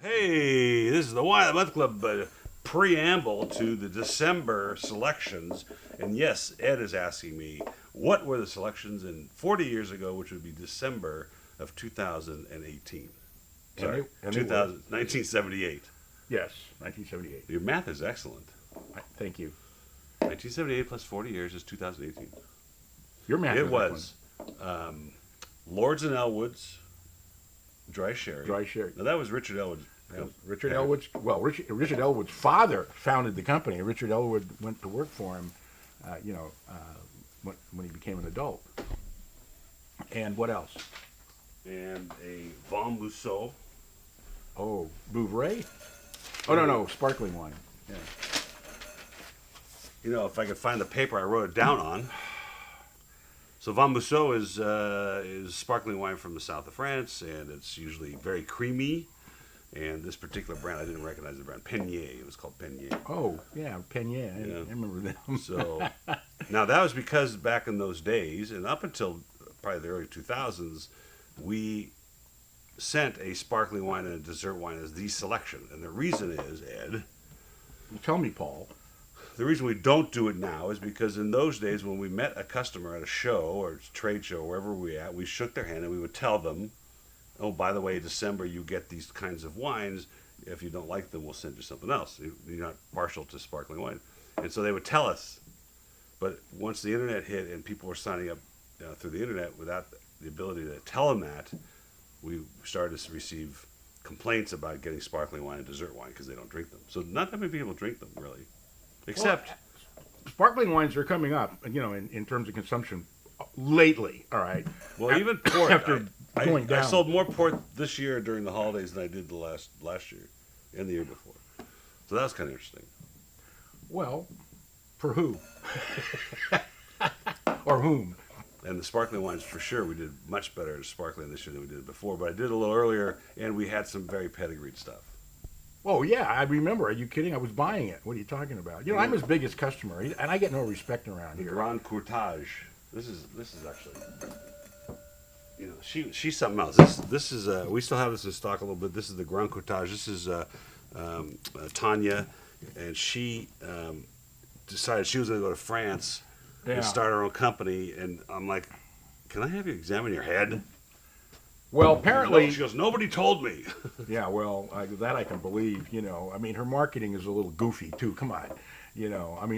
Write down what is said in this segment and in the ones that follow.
Hey, this is the Wine of the Month Club preamble to the December selections. And yes, Ed is asking me, what were the selections in 40 years ago, which would be December of 2018? Sorry, 1978. Yes, 1978. Your math is excellent. Thank you. 1978 plus 40 years is 2018. Your math It was Lords and Elwood's Dry Sherry. Dry Sherry. Now, that was Richard Elwood's. Richard Elwood's. Well, Richard Elwood's father founded the company. Richard Elwood went to work for him, when he became an adult. And what else? And a Vin Mousseau. Oh, Bouvray? Oh, no, sparkling wine. Yeah. You know, if I could find the paper I wrote it down on. So Vin Mousseau is sparkling wine from the south of France, and it's usually very creamy. And this particular brand, I didn't recognize the brand. Penier. It was called Penier. Oh, yeah, Penier. I remember them. So now that was because back in those days, and up until probably the early 2000s, we sent a sparkling wine and a dessert wine as the selection. And the reason is, Ed, Tell me, Paul. the reason we don't do it now is because in those days when we met a customer at a show or trade show, wherever we were at, we shook their hand and we would tell them, oh, by the way, December you get these kinds of wines. If you don't like them, we'll send you something else. You're not partial to sparkling wine. And so they would tell us. But once the internet hit and people were signing up through the internet without the ability to tell them that, we started to receive complaints about getting sparkling wine and dessert wine because they don't drink them. So not that many people drink them, really. Except... Sparkling wines are coming up, in terms of consumption lately, all right? Well, even port. After going down. I sold more port this year during the holidays than I did the last year and the year before. So that was kind of interesting. Well, for who? Or whom? And the sparkling wines, for sure, we did much better at sparkling this year than we did before. But I did a little earlier, and we had some very pedigreed stuff. Oh, yeah, I remember. Are you kidding? I was buying it. What are you talking about? I'm his biggest customer, and I get no respect around here. Grand Courtage. This is actually, she's something else. This is we still have this in stock a little bit. This is the Grand Courtage. This is Tanya, and she decided she was going to go to France and start her own company. And I'm like, can I have you examine your head? Well, apparently... She goes, nobody told me. Yeah, well, that I can believe, her marketing is a little goofy, too. Come on.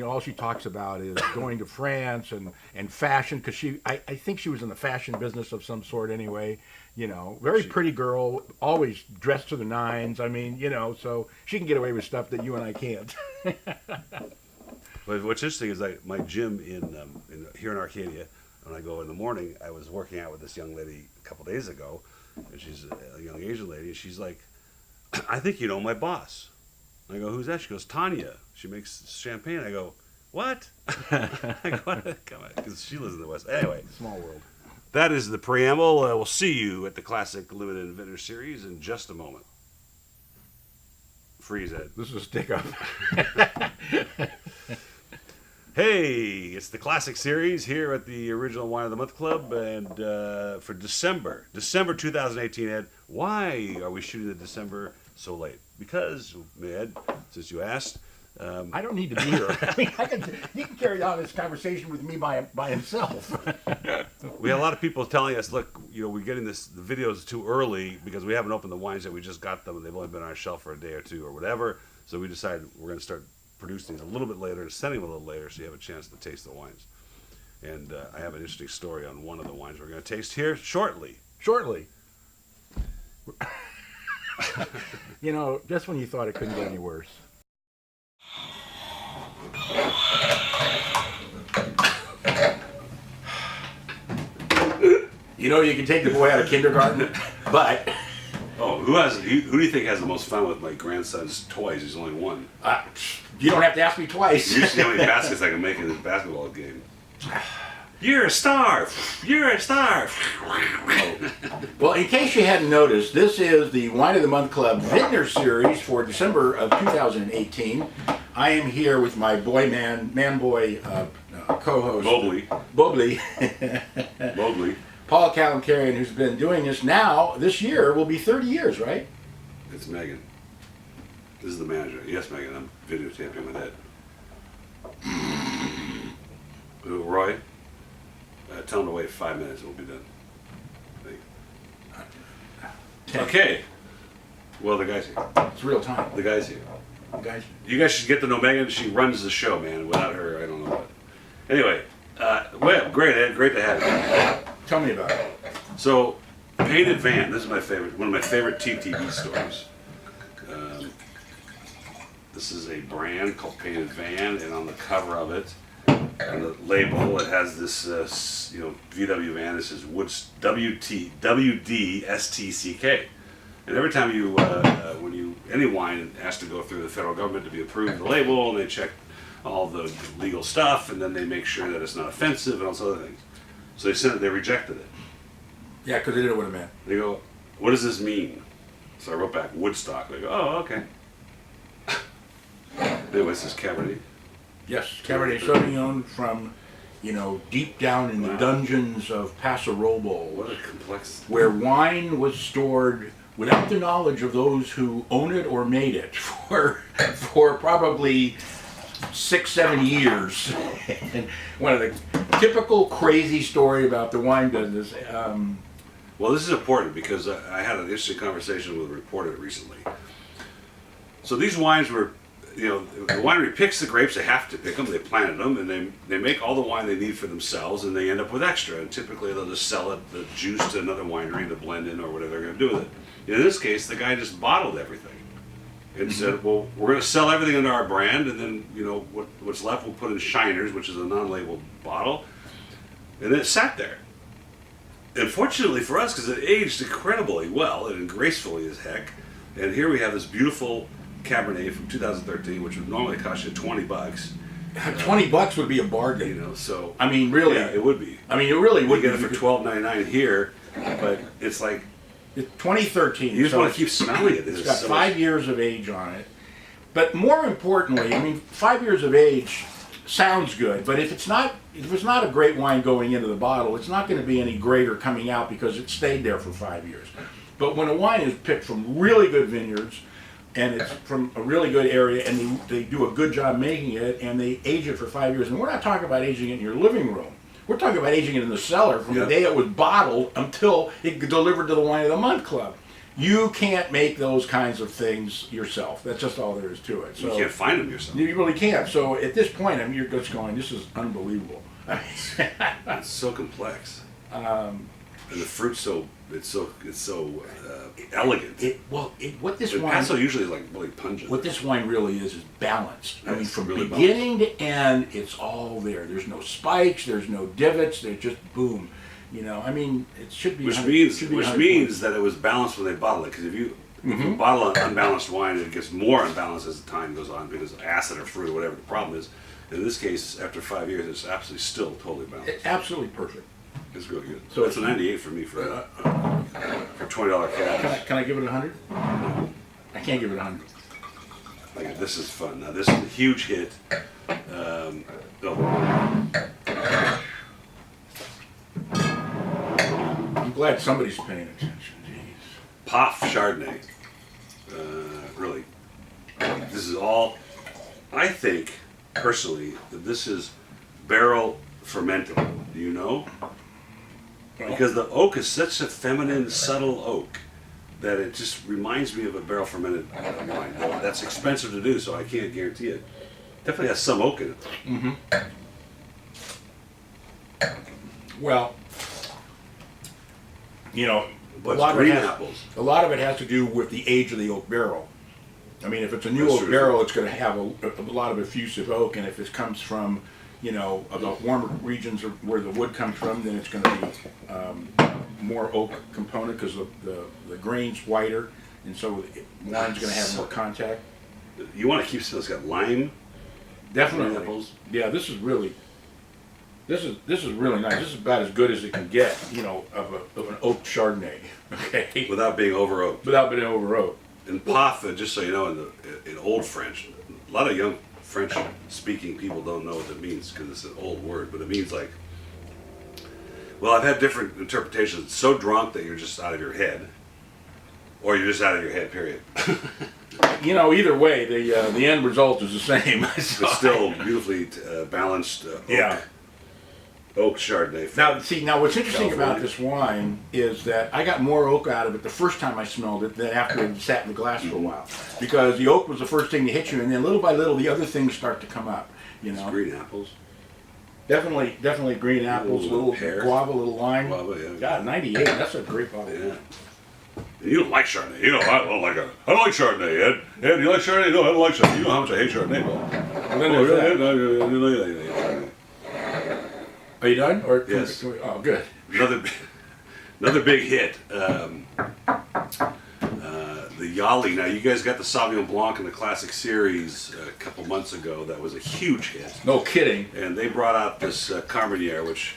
All she talks about is going to France and fashion, because I think she was in the fashion business of some sort anyway. Very pretty girl, always dressed to the nines. So she can get away with stuff that you and I can't. But what's interesting is my gym here in Arcadia, when I go in the morning, I was working out with this young lady a couple days ago, and she's a young Asian lady, and she's like, I think you know my boss. I go, who's that? She goes, Tanya. She makes champagne. I go, what? I go, come on, because she lives in the West. Anyway. Small world. That is the preamble. We'll see you at the Classic Limited and Vintners series in just a moment. Freeze it. This is a stick-up. Hey, it's the Classic Series here at the Original Wine of the Month Club, and for December 2018, Ed, why are we shooting the December so late? Because, Ed, since you asked... I don't need to be here. He can carry on this conversation with me by himself. We had a lot of people telling us, look, we're getting the videos too early because we haven't opened the wines yet. We just got them, and they've only been on our shelf for a day or two or whatever. So we decided we're going to start producing these a little bit later and sending them a little later so you have a chance to taste the wines. And I have an interesting story on one of the wines we're going to taste here shortly. Shortly. Just when you thought it couldn't get any worse. You can take the boy out of kindergarten, but... Oh, who do you think has the most fun with my grandson's toys? He's only one. You don't have to ask me twice. You see how many baskets I can make in this basketball game. You're a star! You're a star! Well, in case you hadn't noticed, this is the Wine of the Month Club Vintners series for December of 2018. I am here with my man-boy co-host. Mobley. Paul Kalemkiarian, who's been doing this now, this year will be 30 years, right? It's Megan. This is the manager. Yes, Megan, I'm videotaping with Ed. Roy, tell him to wait 5 minutes and we'll be done. Okay. Well, the guy's here. It's real time. The guy's here. Guys. You guys should get to know Megan. She runs the show, man. Without her, I don't know what. Anyway, well, great, Ed. Great to have you. Tell me about it. So, Painted Van. This is my favorite. One of my favorite TTB stories. This is a brand called Painted Van, and on the cover of it, on the label, it has this, VW van. It says WDSTCK. And every time you, any wine has to go through the federal government to be approved, the label, and they check all the legal stuff, and then they make sure that it's not offensive and all those other things. So they sent it, they rejected it. Yeah, because they didn't know what it meant. They go, what does this mean? So I wrote back Woodstock. They go, oh, okay. Anyway, this is Cabernet. Yes, Cabernet Sauvignon from, deep down in the dungeons of Paso, Robles. What a complex... Where wine was stored without the knowledge of those who own it or made it for probably 6-7 years. And one of the typical crazy story about the wine business. Well, this is important because I had an interesting conversation with a reporter recently. So these wines were, the winery picks the grapes. They have to pick them. They planted them, and they make all the wine they need for themselves, and they end up with extra. And typically they'll just sell it, the juice, to another winery to blend in or whatever they're going to do with it. In this case, the guy just bottled everything and said, well, we're going to sell everything under our brand, and then, what's left we'll put in Shiners, which is a non-labeled bottle. And then it sat there. And fortunately for us, because it aged incredibly well and gracefully as heck, and here we have this beautiful Cabernet from 2013, which would normally cost you $20. $20 would be a bargain. So... I mean, really. Yeah, it would be. I mean, it really would be. You get it for $12.99 here, but it's like... It's 2013. You just want to keep smelling it. It's got 5 years of age on it. But more importantly, 5 years of age sounds good, but if it's not a great wine going into the bottle, it's not going to be any greater coming out because it stayed there for 5 years. But when a wine is picked from really good vineyards, and it's from a really good area, and they do a good job making it, and they age it for 5 years, and we're not talking about aging it in your living room. We're talking about aging it in the cellar from the day it was bottled until it delivered to the Wine of the Month Club. You can't make those kinds of things yourself. That's just all there is to it. So you can't find them yourself. You really can't. So at this point, you're just going, this is unbelievable. It's so complex. And the fruit's so elegant. What this wine... wine... Paso usually is like really pungent. What this wine really is balanced. From really beginning to end, it's all there. There's no spikes, there's no divots, there's just boom. It should be... Which means that it was balanced when they bottled it. Because if you bottle an unbalanced wine, it gets more unbalanced as the time goes on because of acid or fruit or whatever the problem is. In this case, after 5 years, it's absolutely still totally balanced. It's absolutely perfect. It's really good. So it's a 98 for me for $20 cash. Can I give it 100? I can't give it 100. Like, this is fun. Now this is a huge hit. I'm glad somebody's paying attention. Jeez. POF Chardonnay. Really, this is all. I think personally that this is barrel fermented. Do you know? Because the oak is such a feminine, subtle oak that it just reminds me of a barrel fermented wine. That's expensive to do, so I can't guarantee it. Definitely has some oak in it. Mm-hmm. Well, but a lot green apples. A lot of it has to do with the age of the oak barrel. If it's a new oak barrel, it's going to have a lot of effusive oak, and if it comes from the warmer regions where the wood comes from, then it's going to be more oak component because the grain's whiter, and so wine's going to have more contact. You want to keep something that's got lime? Definitely. Apples. Yeah, this is really nice. This is about as good as it can get, of an oak Chardonnay. Okay. Without being over oaked. Without being over oaked. And POF, just so you know, in Old French, a lot of young French-speaking people don't know what that means because it's an old word, but it means like, well, I've had different interpretations. It's so drunk that you're just out of your head. Or you're just out of your head, period. You know, either way, the end result is the same. So It's still beautifully balanced oak Chardonnay. Now what's interesting about California. this wine is that I got more oak out of it the first time I smelled it than after it sat in the glass for a while. Because the oak was the first thing to hit you, and then little by little the other things start to come up. You know, Green apples. definitely green apples, Little little pear. guava, little lime. Guava, yeah. God, 98. That's a great bottle. Yeah. You don't like Chardonnay. You know, I don't like it. I don't like Chardonnay, Ed. Ed, do you like Chardonnay? No, I don't like Chardonnay. You know how much I hate Chardonnay, Paul. Well, then there's that. Are you done? Or Yes. Oh, good. Another big hit. The Yali. Now, you guys got the Sauvignon Blanc in the Classic Series a couple months ago. That was a huge hit. No kidding. And they brought out this Carménère, which,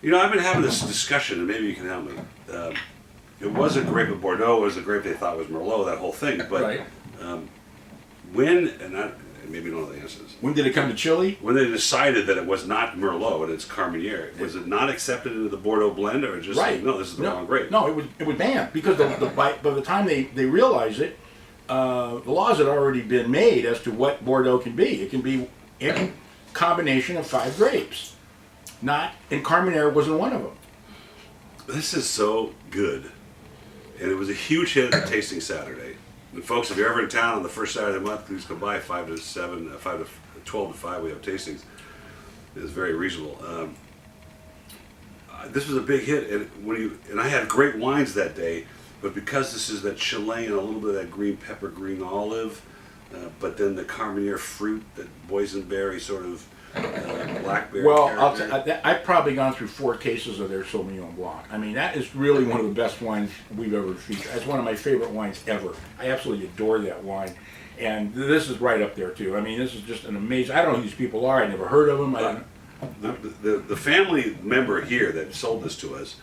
you know, I've been having this discussion, and maybe you can help me. It was a grape of Bordeaux. It was a grape they thought was Merlot, that whole thing. But Right. maybe you don't know the answers. When did it come to Chile? When they decided that it was not Merlot and it's Carménère, was it not accepted into the Bordeaux blend, or just Right. like, no, this is the wrong grape? No, it was banned because by the time they realized it, the laws had already been made as to what Bordeaux can be. It can be any combination of 5 grapes. And Carménère wasn't one of them. This is so good. And it was a huge hit at the Tasting Saturday. And folks, if you're ever in town on the first Saturday of the month, please come by 5 to 7, 5 to 12 to 5. We have tastings. It's very reasonable. This was a big hit, and I had great wines that day. But because this is that Chilean, a little bit of that green pepper, green olive, but then the Carménère fruit, that boysenberry sort of blackberry. Well, character. I've probably gone through 4 cases of their Sauvignon Blanc. I mean, that is really one of the best wines we've ever featured. That's one of my favorite wines ever. I absolutely adore that wine. And this is right up there, too. I mean, this is just an amazing... I don't know who these people are. I never heard of them. The family member here that sold this to us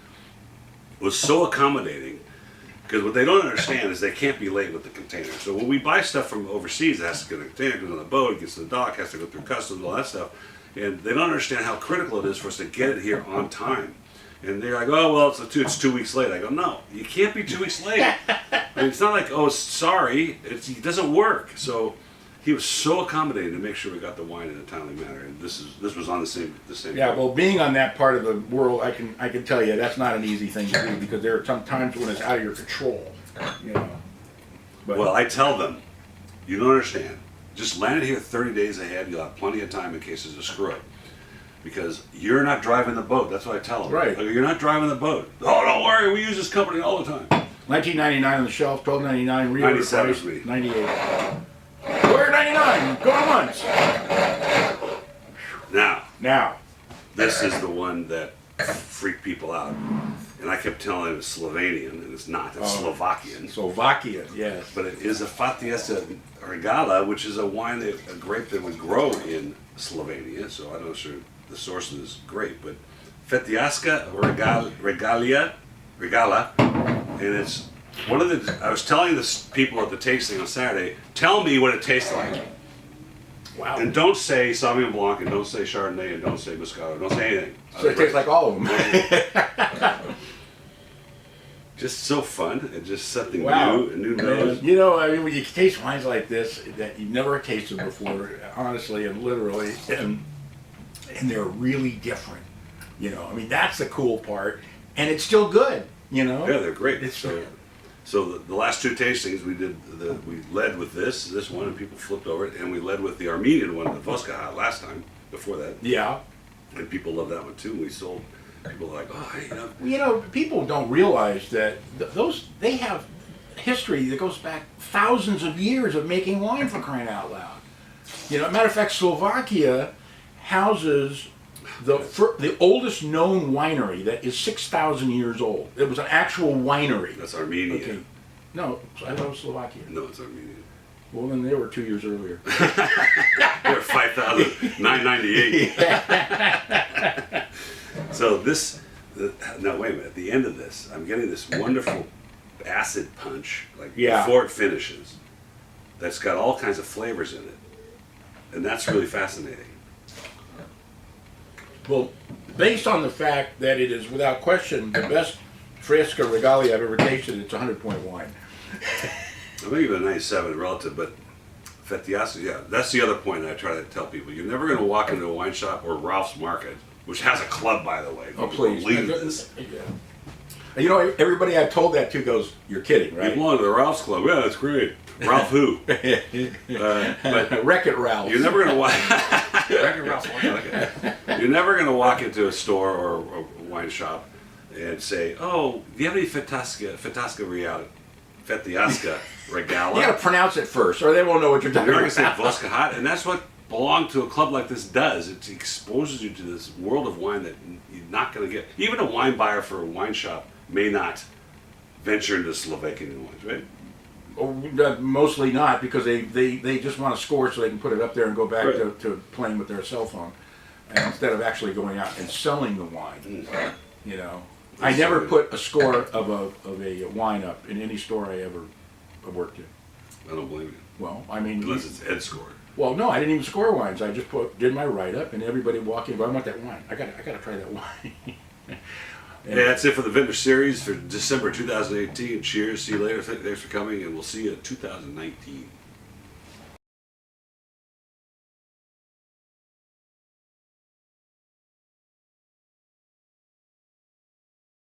was so accommodating, because what they don't understand is they can't be late with the container. So when we buy stuff from overseas, it has to go in a container, goes on the boat, it gets to the dock, has to go through customs, all that stuff. And they don't understand how critical it is for us to get it here on time. And they're like, oh, well, it's 2 weeks late. I go, no, you can't be 2 weeks late. I mean, it's not like, oh, sorry, it doesn't work. So he was so accommodating to make sure we got the wine in a timely manner. And this was on the same. Yeah, well, being on that part of the world, I can tell you that's not an easy thing to do, because there are some times when it's out of your control. You know. But, Well, I tell them, you don't understand. Just land it here 30 days ahead. You'll have plenty of time in case there's a screw up. Because you're not driving the boat. That's what I tell them. Right. You're not driving the boat. Oh, don't worry. We use this company all the time. $19.99 on the shelf, $12.99 reorder 97 price, for me. $98. We're $99. Going once. Now, this is the one that freaked people out. And I kept telling them it's Slovenian, and it's not. It's Slovakian. Slovakia, yes. But it is a Feteasca Regala, which is a wine, a grape that would grow in Slovenia. So I'm not sure the source of this grape, but Feteasca Regala, and it's one of the. I was telling the people at the tasting on Saturday, tell me what it tastes like. Wow. And don't say Sauvignon Blanc, and don't say Chardonnay, and don't say Moscato, don't say anything. So it tastes like all of them. Just so fun, and just something Wow. new, a new nose. You know, I mean, when you taste wines like this that you've never tasted before, honestly and literally, and they're really different. You know, I mean, that's the cool part, and it's still good. You know. Yeah, they're great. It's So the last 2 tastings we did, we led with this one, and people flipped over it, and we led with the Armenian one, the Voska last time, before that, yeah. and people loved that one too. We sold, people were like, oh, hey, You know, people don't realize that they have history that goes back thousands of years of making wine, for crying out loud. You know, matter of fact, Slovakia houses the oldest known winery that is 6,000 years old. It was an actual winery. That's Armenia. Okay. No, I thought it was Slovakia. No, it's Armenia. Well, then they were 2 years earlier. They were 5,998. So now wait a minute. At the end of this, I'm getting this wonderful acid punch, like before it finishes, that's got all kinds of flavors in it, and that's really fascinating. Well, based on the fact that it is without question the best Fresca Regali I've ever tasted, it's a 100-point wine. I think even a 97 is relative, but Feteasca, yeah, that's the other point that I try to tell people. You're never going to walk into a wine shop or Ralph's Market, which has a club, by the way. Oh, please. Believe this. Yeah. You know, everybody I told that to goes, "You're kidding, You right?" belong to the Ralph's Club. Yeah, that's great. Ralph who? But Wreck-It Ralph. you're never going to walk. Wreck-It Ralph's. Okay. You're never going to walk into a store or a wine shop and say, "Oh, do you have any Feteasca Real, Feteasca Regala?" You got to pronounce it first, or they won't know what you're talking You're not about. going to say Voska, and that's what belonging to a club like this does. It exposes you to this world of wine that you're not going to get. Even a wine buyer for a wine shop may not venture into Slovakian wines, right? Oh, mostly not, because they just want to score so they can put it up there and go back Right. to playing with their cell phone, and instead of actually going out and selling the wine. You know, I never put a score of a wine up in any store I ever worked in. I don't blame you. Well, I mean, Unless it's Ed scored. well, no, I didn't even score wines. I just did my write up, and everybody walking. I want that wine. I got to try that wine. Yeah, that's it for the Vintner series for December 2018. Cheers. See you later. Thanks for coming, and we'll see you in 2019.